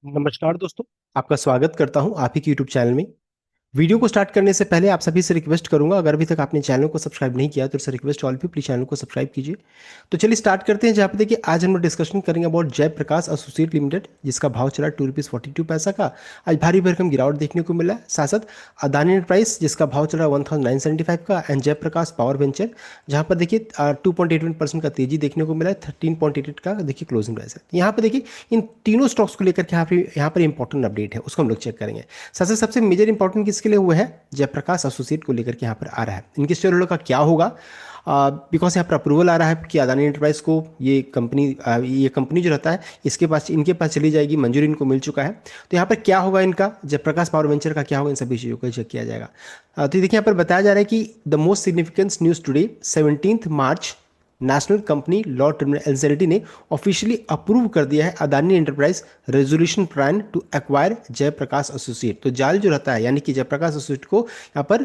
नमस्कार दोस्तों। आपका स्वागत करता हूं आप ही के YouTube चैनल में। वीडियो को स्टार्ट करने से पहले आप सभी से रिक्वेस्ट करूंगा, अगर अभी तक आपने चैनल को सब्सक्राइब नहीं किया तो इससे रिक्वेस्ट ऑल भी प्लीज चैनल को सब्सक्राइब कीजिए। तो चलिए स्टार्ट करते हैं। जहाँ पे देखिए आज हम लोग डिस्कशन करेंगे अबाउट जयप्रकाश एसोसिएट लिमिटेड, जिसका भाव चला ₹2.42 का। आज भारी भरकम गिरावट देखने को मिला है। साथ साथ अदानी एंटरप्राइज, जिसका भाव चल रहा है 1975 का, एंड जयप्रकाश पावर वेंचर, जहाँ पर देखिए 2.81% का तेजी देखने को मिला है। 13.88 का देखिए क्लोजिंग प्राइस है। यहाँ पे देखिए इन तीनों स्टॉक्स को लेकर के यहाँ पर इंपॉर्टेंट अपडेट है, उसको हम लोग चेक करेंगे। सबसे सबसे मेजर इंपॉर्टेंट किसके लिए हुआ है? जयप्रकाश एसोसिएट को लेकर के यहाँ पर आ रहा है। इनके शेयर होल्डर का क्या होगा? बिकॉज यहाँ पर अप्रूवल आ रहा है कि अदानी एंटरप्राइज को ये कंपनी जो रहता है इनके पास चली जाएगी, मंजूरी इनको मिल चुका है। तो यहाँ पर क्या होगा इनका, जयप्रकाश पावर वेंचर का क्या होगा, इन सभी चीज़ों को चेक किया जाएगा। तो देखिए यहाँ पर बताया जा रहा है कि the most significant news today 17 March, national company law tribunal NCLT ने ऑफिशियली अप्रूव कर दिया है Adani enterprise resolution plan to acquire Jaiprakash associate. तो जाल जो रहता है यानी कि जयप्रकाश एसोसिएट को यहाँ पर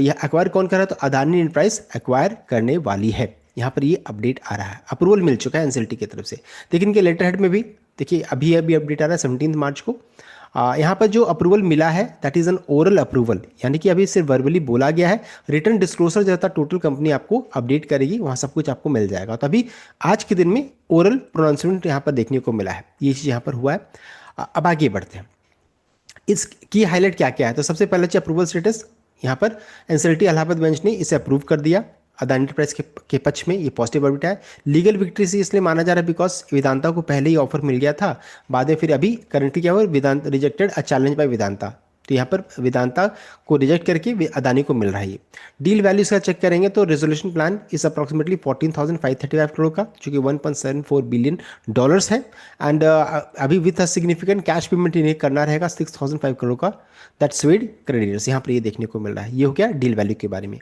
यह एक्वायर कौन कर रहा है? तो अदानी एंटरप्राइज एक्वायर करने वाली है। यहाँ पर ये अपडेट आ रहा है, अप्रूवल मिल चुका है एनसीएलटी की तरफ से। लेकिन इनके लेटर हेड में भी देखिए अभी अपडेट आ रहा है 17 मार्च को। यहाँ पर जो अप्रूवल मिला है that is an oral approval, यानी कि अभी सिर्फ वर्बली बोला गया है। रिटर्न डिस्क्लोजर जो रहता है टोटल कंपनी आपको अपडेट करेगी, वहाँ सब कुछ आपको मिल जाएगा। तो अभी आज के दिन में ओरल प्रोनाउंसमेंट यहाँ पर देखने को मिला है, ये चीज़ यहाँ पर हुआ है। अब आगे बढ़ते हैं, इसकी हाईलाइट क्या क्या है। तो सबसे पहले चाहिए अप्रूवल स्टेटस। यहाँ पर एनसीएलटी इलाहाबाद बेंच ने इसे अप्रूव कर दिया अदानी एंटरप्राइज के पक्ष में। ये पॉजिटिव अपडेट है। लीगल विक्ट्री से इसलिए माना जा रहा है बिकॉज वेदांता को पहले ही ऑफर मिल गया था, बाद में फिर अभी करंटली क्या हुआ, Vedant rejected a challenge by Vedanta. तो यहाँ पर वेदांता को रिजेक्ट करके अदानी को मिल रहा है। डील वैल्यू का चेक करेंगे तो रेजोल्यूशन प्लान इस अप्रॉक्सीमेटली 14,535 करोड़ का, जो कि $1.74 बिलियन है। एंड अभी with a significant cash payment इन्हें करना रहेगा 6,005 करोड़ का, दैट्स वेड क्रेडिटर्स। यहाँ पर ये देखने को मिल रहा है। ये हो गया डील वैल्यू के बारे में।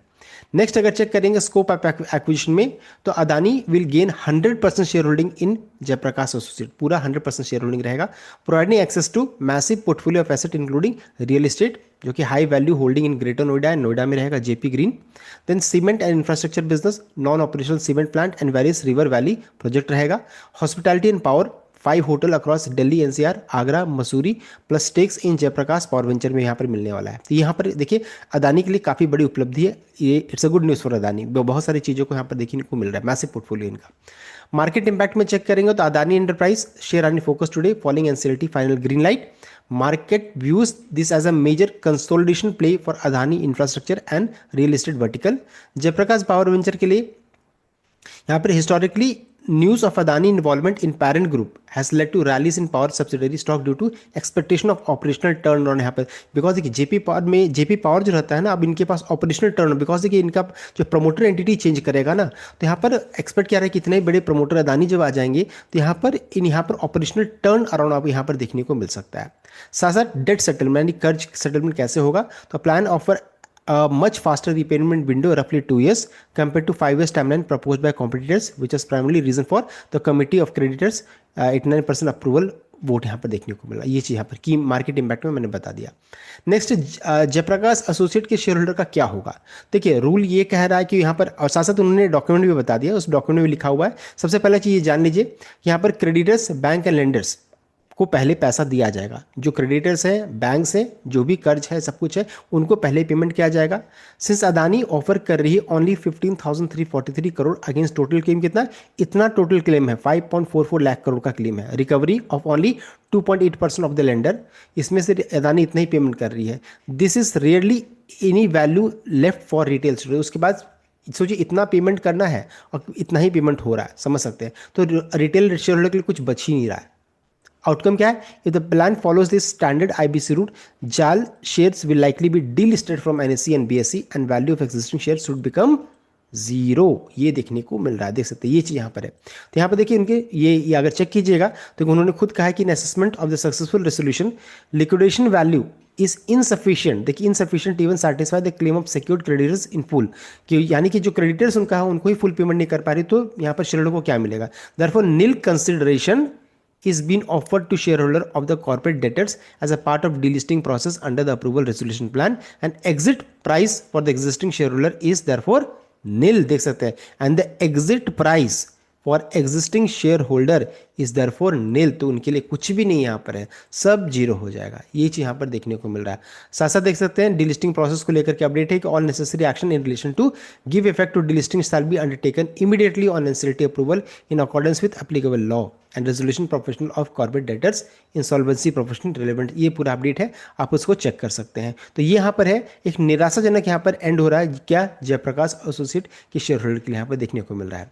नेक्स्ट अगर चेक करेंगे स्कोप ऑफ एक्विजिशन में, तो Adani will gain 100% share holding in Jaiprakash associate. पूरा 100% शेयर होल्डिंग रहेगा, providing access to massive portfolio of asset including real estate, जो कि high value holding in greater Noida and Noida में रहेगा JP green. Then cement and infrastructure business, non operational cement plant and various river valley project रहेगा। Hospitality and power, 5 hotel across Delhi NCR, Agra, Mussoorie, plus stakes in Jayaprakash power venture में यहाँ पर मिलने वाला है। तो यहाँ पर देखिए अदानी के लिए काफ़ी बड़ी उपलब्धि है ये, it's a good news for Adani. बहुत सारी चीज़ों को यहाँ पर देखने को मिल रहा है, मैसिव पोर्टफोलियो इनका। मार्केट इंपैक्ट में चेक करेंगे तो Adani enterprise share are in focus today following NCLT final green light. Market views this as a major consolidation play for Adani infrastructure and real estate vertical. Jaiprakash power venture के लिए यहाँ पर historically news of Adani involvement in parent group has led to rallies in power subsidiary stock due to expectation of operational turn on. यहाँ पर because देखिए JP power जो रहता है ना, अब इनके पास ऑपरेशनल टर्न, बिकॉज देखिए इनका जो प्रमोटर एंटिटी चेंज करेगा ना, तो यहाँ पर एक्सपेक्ट क्या रहा है कि इतने बड़े प्रमोटर अदानी जब आ जाएंगे तो यहाँ पर ऑपरेशनल टर्न अराउंड आपको यहाँ पर देखने को मिल सकता है। साथ साथ डेट सेटलमेंट यानी कर्ज सेटलमेंट कैसे होगा, तो plan offer a much faster repayment window, roughly 2 years, compared to 5 years timeline proposed by competitors, which is primarily reason for the committee of creditors 89% approval vote यहाँ पर देखने को मिला। ये चीज़ यहाँ पर की मार्केट इंपैक्ट में मैंने बता दिया। नेक्स्ट जयप्रकाश एसोसिएट के शेयर होल्डर का क्या होगा। देखिए रूल ये कह रहा है कि यहाँ पर, और साथ साथ उन्होंने डॉक्यूमेंट भी बता दिया, उस डॉक्यूमेंट में लिखा हुआ है। सबसे पहला चीज़ ये जान लीजिए कि यहाँ पर क्रेडिटर्स, बैंक एंड लेंडर्स को पहले पैसा दिया जाएगा। जो क्रेडिटर्स हैं, बैंक्स हैं, जो भी कर्ज है, सब कुछ है, उनको पहले पेमेंट किया जाएगा। सिंस अदानी ऑफर कर रही है only 15,343 crore against total claim कितना, इतना टोटल क्लेम है 5.44 लाख करोड़ का क्लेम है। Recovery of only 2.8% of the lender, इसमें से अदानी इतना ही पेमेंट कर रही है। This is rarely any value left for retail. उसके बाद सोचिए इतना पेमेंट करना है और इतना ही पेमेंट हो रहा है, समझ सकते हैं। तो रिटेल शेयर होल्डर के लिए कुछ बच ही नहीं रहा है। आउटकम क्या है, if the plan follows this standard IBC route, JAL shares will likely be delisted from NSE and BSE and value of existing share should become zero. ये देखने को मिल रहा है, देख सकते हैं ये चीज़ यहाँ पर है। तो यहाँ पर देखिए उनके ये अगर चेक कीजिएगा तो उन्होंने खुद कहा है कि in assessment of the successful resolution liquidation value is insufficient. देखिए insufficient even satisfy the claim of secured creditors in full, कि यानी कि जो क्रेडिटर्स उनका है उनको ही फुल पेमेंट नहीं कर पा रही, तो यहाँ पर शेयरहोल्डर को क्या मिलेगा। Therefore nil consideration is being offered to shareholder of the corporate debtors as a part of delisting process under the approval resolution plan, and exit price for the existing shareholder is therefore nil। देख सकते हैं, and the exit price for existing share holder is therefore nil, तो उनके लिए कुछ भी नहीं यहाँ पर है, सब जीरो हो जाएगा। ये चीज़ यहाँ पर देखने को मिल रहा है। साथ साथ देख सकते हैं डिलिस्टिंग प्रोसेस को लेकर के अपडेट है कि all necessary action in relation to give effect to delisting shall be undertaken immediately on NCLT approval in accordance with applicable law and resolution professional of corporate debtors insolvency professional relevant. ये पूरा update है, आप उसको check कर सकते हैं। तो ये यहाँ पर है एक निराशाजनक यहाँ पर एंड हो रहा है, क्या जयप्रकाश एसोसिएट के शेयर होल्डर के लिए यहाँ पर देखने को मिल रहा है।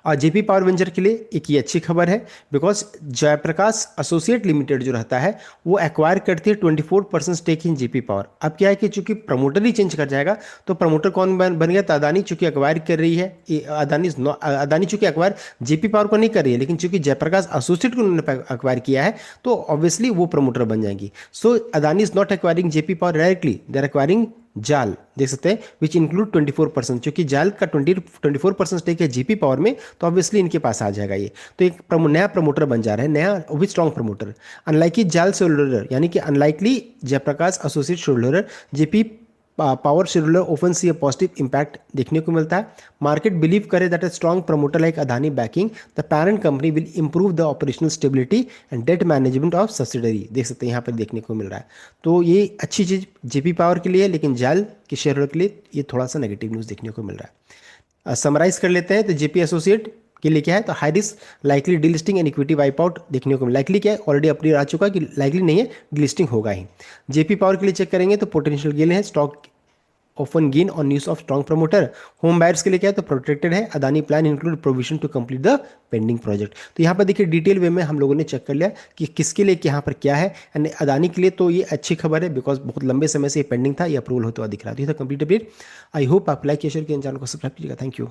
और जेपी पावर वेंचर के लिए एक ये अच्छी खबर है, बिकॉज जयप्रकाश एसोसिएट लिमिटेड जो रहता है वो एक्वायर करती है 24% स्टेक इन जेपी पावर। अब क्या है कि चूंकि प्रमोटर ही चेंज कर जाएगा, तो प्रमोटर कौन बन गया, तो अदानी चूंकि एक्वायर कर रही है, अदानी चूंकि एक्वायर जेपी पावर को नहीं कर रही है, लेकिन चूंकि जयप्रकाश एसोसिएट को उन्होंने एक्वायर किया है, तो ऑब्वियसली वो प्रमोटर बन जाएंगी। So Adani is not acquiring JP power directly, they are acquiring JAL, देख सकते हैं, विच इंक्लूड 24%, क्योंकि जाल का 24% स्टेक है जीपी पावर में, तो ऑब्वियसली इनके पास आ जाएगा ये। तो एक नया प्रमोटर बन जा रहा है, नया वो भी strong promoter, unlikely JAL share holder, यानी कि unlikely Jaiprakash associate share holder, JP power share holder open see a positive impact देखने को मिलता है। मार्केट बिलीव करे that a strong promoter like Adani backing the parent company will improve the operational stability and debt management of subsidiary, देख सकते हैं यहाँ पर देखने को मिल रहा है। तो ये अच्छी चीज़ जेपी पावर के लिए, लेकिन जाल के शेयर होल्डर के लिए ये थोड़ा सा नेगेटिव न्यूज़ देखने को मिल रहा है। समराइज कर लेते हैं, तो जेपी एसोसिएट के लिए क्या है, तो high risk likely delisting and equity wipe out देखने को लाइकली, क्या है ऑलरेडी अपडेट आ चुका है कि लाइकली नहीं है, डिलिस्टिंग होगा ही। जेपी पावर के लिए चेक करेंगे तो पोटेंशियल गेन है, stock often gain on news of strong promoter. Home buyers के लिए क्या है, तो प्रोटेक्टेड है, Adani plan include provision to complete the pending project. तो यहाँ पर देखिए डिटेल वे में हम लोगों ने चेक कर लिया कि किसके लिए यहाँ पर क्या है, एंड अदानी के लिए तो ये अच्छी खबर है, बिकॉज बहुत लंबे समय से ये पेंडिंग था, ये अप्रूवल होता हुआ दिख रहा था। ये था कंप्लीट अपडेट। आई होप आप लाइक शेयर किया, चैनल को सब्सक्राइब कीजिएगा। Thank you.